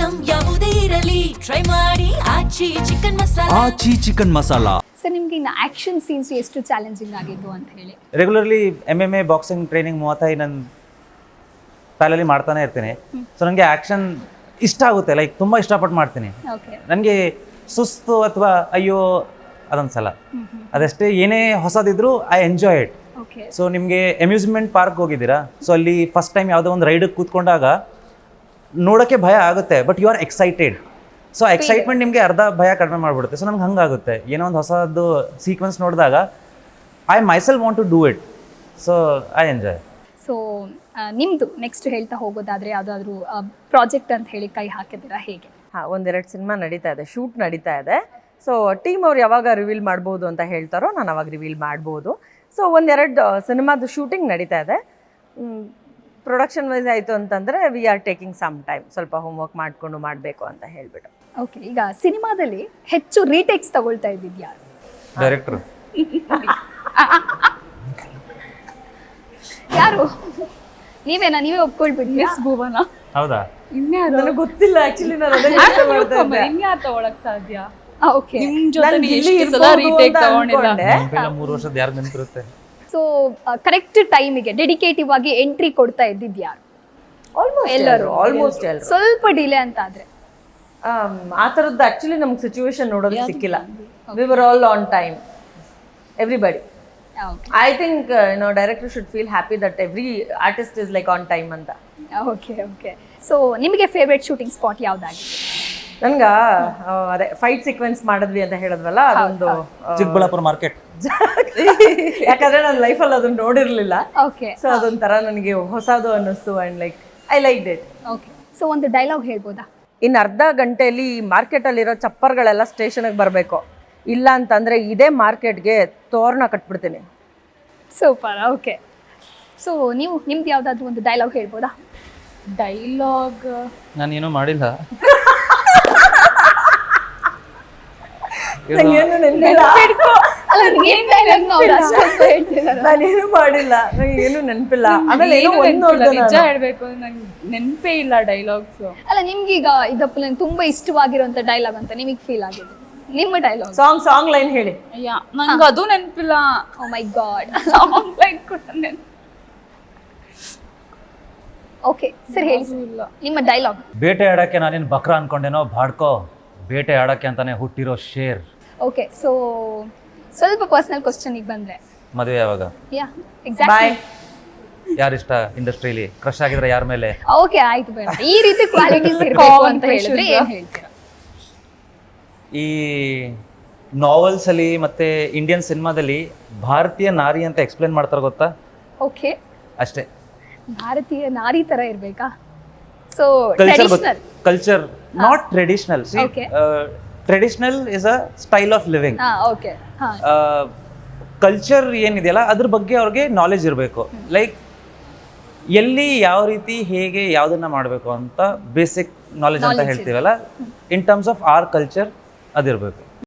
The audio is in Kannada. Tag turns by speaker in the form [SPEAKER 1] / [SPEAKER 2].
[SPEAKER 1] ಐಟಂ ಯಾವುದೇ ಇರಲಿ ಟ್ರೈ ಮಾಡಿ ಆಚಿ ಚಿಕನ್ ಮಸಾಲಾ.
[SPEAKER 2] ಸರ್ ನಿಮ್ಗೆ ಇನ್ನು ಆಕ್ಷನ್ ಸೀನ್ಸ್ ಎಷ್ಟು ಚಾಲೆಂಜಿಂಗ್ ಆಗಿತ್ತು ಅಂತ ಹೇಳಿ?
[SPEAKER 3] ರೆಗ್ಯುಲರ್ಲಿ MMA ಬಾಕ್ಸಿಂಗ್ ಟ್ರೈನಿಂಗ್ 35 ನಾನು ಪ್ಯಾಲಲ್ಲಿ ಮಾಡ್ತಾನೆ ಇರ್ತೀನಿ. ಸೊ ನನಗೆ ಆ್ಯಕ್ಷನ್ ಇಷ್ಟ ಆಗುತ್ತೆ, ಲೈಕ್ ತುಂಬ ಇಷ್ಟಪಟ್ಟು ಮಾಡ್ತೀನಿ. ನನಗೆ ಸುಸ್ತು ಅಥವಾ ಅಯ್ಯೋ ಅದೊಂದ್ಸಲ ಅದಷ್ಟೇ ಏನೇ ಹೊಸದಿದ್ರು ಐ ಎಂಜಾಯ್ ಇಟ್. ಸೊ ನಿಮಗೆ ಅಮ್ಯೂಸ್ಮೆಂಟ್ ಪಾರ್ಕ್ ಹೋಗಿದ್ದೀರಾ? ಸೊ ಅಲ್ಲಿ ಫಸ್ಟ್ ಟೈಮ್ ಯಾವುದೋ ಒಂದು ರೈಡಿಗೆ ಕೂತ್ಕೊಂಡಾಗ ನೋಡೋಕ್ಕೆ ಭಯ ಆಗುತ್ತೆ, but you are excited. So excitement ನಿಮಗೆ ಅರ್ಧ ಭಯ ಕಡಿಮೆ ಮಾಡಿಬಿಡುತ್ತೆ. ಸೊ ನಮ್ಗೆ ಹಂಗಾಗುತ್ತೆ, ಏನೋ ಒಂದು ಹೊಸದು ಸೀಕ್ವೆನ್ಸ್ ನೋಡಿದಾಗ I myself want to do it. So I enjoy.
[SPEAKER 2] So ನಿಮ್ಮದು ನೆಕ್ಸ್ಟ್ ಹೇಳ್ತಾ ಹೋಗೋದಾದರೆ ಯಾವುದಾದ್ರೂ ಪ್ರಾಜೆಕ್ಟ್ ಅಂತ ಹೇಳಿ ಕೈ ಹಾಕಿದ್ದೀರಾ ಹೇಗೆ?
[SPEAKER 4] ಒಂದೆರಡು ಸಿನಿಮಾ ನಡೀತಾ ಇದೆ, ಶೂಟ್ ನಡೀತಾ ಇದೆ. ಸೊ ಟೀಮ್ ಅವ್ರು ಯಾವಾಗ ರಿವೀಲ್ ಮಾಡ್ಬೋದು ಅಂತ ಹೇಳ್ತಾರೋ ನಾನು ಅವಾಗ ರಿವೀಲ್ ಮಾಡ್ಬೋದು. ಸೊ ಒಂದೆರಡು ಸಿನಿಮಾದು ಶೂಟಿಂಗ್ ನಡೀತಾ ಇದೆ. ಪ್ರೊಡಕ್ಷನ್ ವೈಸ್ ಆಯಿತು ಅಂತಂದರೆ we are taking some time, ಸ್ವಲ್ಪ ಹೋಮ್ವರ್ಕ್ ಮಾಡಿಕೊಂಡು ಮಾಡಬೇಕು ಅಂತ ಹೇಳಿಬಿಟ್ಟು.
[SPEAKER 2] ಓಕೆ, ಈಗ ಸಿನಿಮಾದಲ್ಲಿ ಹೆಚ್ಚು ರೀಟೇಕ್ಸ್ ತಗೊಳ್ತಾ ಇದ್ದಿದ್ದು ಯಾರು?
[SPEAKER 3] ಡೈರೆಕ್ಟ್ರು.
[SPEAKER 2] ಯಾರು? ನೀವೇ ಒಪ್ಕೊಳ್ಬಿಟ್ಟು
[SPEAKER 5] ಮಿಸ್ ಭುವನ.
[SPEAKER 3] ಹೌದಾ?
[SPEAKER 4] ನನಗೆ ಗೊತ್ತಿಲ್ಲ ಆ್ಯಕ್ಚುಲಿ, ನಾನು
[SPEAKER 5] ಇನ್ಯಾರು ತಗೊಳಕ್ ಸಾಧ್ಯ?
[SPEAKER 2] ಓಕೆ,
[SPEAKER 5] ನಿಮ್ ಜೊತೆ ಎಷ್ಟು ಸಲ ರೀಟೇಕ್ ತಗೊಂಡಿಲ್ಲ?
[SPEAKER 3] 3 ವರ್ಷದ ಯಾರು ನೆನಪಿರುತ್ತೆ?
[SPEAKER 2] ಸೊ ಕರೆಕ್ಟ್ ಟೈಮಿಗೆ ಡೆಡಿಕೇಟಿವ್ ಆಗಿ ಎಂಟ್ರಿ ಕೊಡ್ತಾ ಇದ್ದಿದ್ದು ಯಾರು?
[SPEAKER 4] ಆಲ್ಮೋಸ್ಟ್ ಎಲ್ಲರೂ.
[SPEAKER 2] ಸ್ವಲ್ಪ ಡಿಲೇ ಅಂತ ಆದ್ರೆ
[SPEAKER 4] ಆ ಥರದ್ದು ಆ್ಯಕ್ಚುಲಿ ನಮ್ಗೆ ಸಿಚುವೇಶನ್ ನೋಡೋದಕ್ಕೆ ಸಿಕ್ಕಿಲ್ಲ. We were all on time, everybody. I think director should feel happy that every artist is like on time ಅಂತ.
[SPEAKER 2] ಓಕೆ. ಸೊ ನಿಮಗೆ ಫೇವ್ರೆಟ್ ಶೂಟಿಂಗ್ ಸ್ಪಾಟ್ ಯಾವ್ದಾಗಿದೆ?
[SPEAKER 4] ನನ್ಗ ಅದೇ ಫೈಟ್ ಸೀಕ್ವೆನ್ಸ್ ಮಾಡಿದ್ವಿ ಅಂತ ಹೇಳಿದ್ವಲ್ಲ, ಅದೊಂದು
[SPEAKER 3] ಚಿಕ್ಕಬಳ್ಳಾಪುರ ಮಾರ್ಕೆಟ್.
[SPEAKER 4] ಯಾಕಂದ್ರೆ ನನ್ನ ಲೈಫಲ್ಲಿ ಅದನ್ನ ನೋಡಿರ್ಲಿಲ್ಲ.
[SPEAKER 2] ಓಕೆ,
[SPEAKER 4] ಸೊ ಅದೊಂಥರ ನನಗೆ ಹೊಸದು ಅನ್ನಿಸ್ತು and like I like it.
[SPEAKER 2] Okay, so ಒಂದು ಡೈಲಾಗ್ ಹೇಳ್ಬೋದಾ?
[SPEAKER 4] ಇನ್ನು ಅರ್ಧ ಗಂಟೆಯಲ್ಲಿ ಮಾರ್ಕೆಟಲ್ಲಿರೋ ಚಪ್ಪರ್ಗಳೆಲ್ಲ ಸ್ಟೇಷನ್ಗೆ ಬರಬೇಕು, ಇಲ್ಲ ಅಂತಂದರೆ ಇದೇ ಮಾರ್ಕೆಟ್ಗೆ ತೋರಣ ಕಟ್ಬಿಡ್ತೀನಿ.
[SPEAKER 2] ಸೂಪರ್. ಓಕೆ, ಸೊ ನಿಮ್ದು ಯಾವುದಾದ್ರೂ ಒಂದು ಡೈಲಾಗ್ ಹೇಳ್ಬೋದಾ?
[SPEAKER 5] ಡೈಲಾಗ್
[SPEAKER 3] ನಾನೇನು ಮಾಡಿಲ್ಲ.
[SPEAKER 4] ನಾನೇನು ಮಾಡಿಲ್ಲ, ನಂಗೆ ಏನು ನೆನಪಿಲ್ಲ. ಆಮೇಲೆ
[SPEAKER 5] ನಿಜ ಹೇಳ್ಬೇಕು, ನಂಗೆ ನೆನಪೇ ಇಲ್ಲ ಡೈಲಾಗ್ಸ್.
[SPEAKER 2] ಅಲ್ಲ, ನಿಮ್ಗೀಗ ಇದಪ್ಪ ನಂಗೆ ತುಂಬಾ ಇಷ್ಟವಾಗಿರುವಂತ ಡೈಲಾಗ್ ಅಂತ ನಿಮಗೆ ಫೀಲ್ ಆಗಿದೆ, ನಿಮ್ಮ ಡೈಲಾಗ್?
[SPEAKER 4] ಸಾಂಗ್ ಲೈನ್ ಹೇಳಿ.
[SPEAKER 5] ನಂಗೆ ಅದು ನೆನಪಿಲ್ಲ.
[SPEAKER 2] ಓ ಮೈ ಗಾಡ್,
[SPEAKER 5] ಸಾಂಗ್ ಲೈನ್ ಕೂಡ ನೆನಪು.
[SPEAKER 2] ಓಕೆ ಸರ್, ಹೇಳಿ ನಿಮ್ಮ ಡೈಲಾಗ್.
[SPEAKER 3] ಬೇಟೆ ಆಡಕ್ಕೆ ನಾನೇನು ಬಕ್ರ ಅನ್ಕೊಂಡೇನೋ, ಬಾಡ್ಕೋ ಬೇಟೆ ಆಡಕ್ಕೆ ಅಂತಾನೆ ಹುಟ್ಟಿರೋ ಶೇರ್.
[SPEAKER 2] ಓಕೆ, ಸೊ ಸ್ವಲ್ಪ ಪರ್ಸನಲ್ ಕ್ವಶನಿಗೆ ಬಂದ್ರೆ,
[SPEAKER 3] ಮದುವೆ ಯಾವಾಗ?
[SPEAKER 2] ಯಾ ಎಕ್ಸಾಕ್ಟ್ಲಿ.
[SPEAKER 3] ಯಾರಿಷ್ಟ ಇಂಡಸ್ಟ್ರಿಲಿ? ಕ್ರಶ್ ಆಗಿದ್ರೆ ಯಾರ ಮೇಲೆ?
[SPEAKER 2] ಓಕೆ, ಆಯ್ತು ಬೇಡ. ಈ ರೀತಿ ಕ್ವಾಲಿಟೀಸ್ ಇರಬೇಕು ಅಂತ ಹೇಳಿದ್ರೆ ಏನು ಹೇಳ್ತೀರಾ?
[SPEAKER 3] ಈ ನಾವೆಲ್ಸ್ ಅಲ್ಲಿ ಮತ್ತೆ ಇಂಡಿಯನ್ ಸಿನಿಮಾದಲ್ಲಿ ಭಾರತೀಯ ನಾರಿ ಅಂತ ಎಕ್ಸ್ಪ್ಲೇನ್ ಮಾಡ್ತಾರೆ, ಗೊತ್ತಾ?
[SPEAKER 2] ಓಕೆ,
[SPEAKER 3] ಅಷ್ಟೇ.
[SPEAKER 2] ಭಾರತೀಯ ನಾರಿ ತರ ಇರ್ಬೇಕಾ? So
[SPEAKER 3] culture, culture not traditional. Traditional is a style of living.
[SPEAKER 2] Okay,
[SPEAKER 3] culture ಏನಿದೆಯಲ್ಲ ಅದ್ರ ಬಗ್ಗೆ ಅವ್ರಿಗೆ ನಾಲೆಜ್ ಇರಬೇಕು. ಲೈಕ್ ಎಲ್ಲಿ ಯಾವ ರೀತಿ ಹೇಗೆ ಯಾವುದನ್ನ ಮಾಡಬೇಕು ಅಂತ ಬೇಸಿಕ್ ನಾಲೆಜ್ ಅಂತ ಹೇಳ್ತೀವಲ್ಲ, in terms of our culture ಅದಿರಬೇಕು.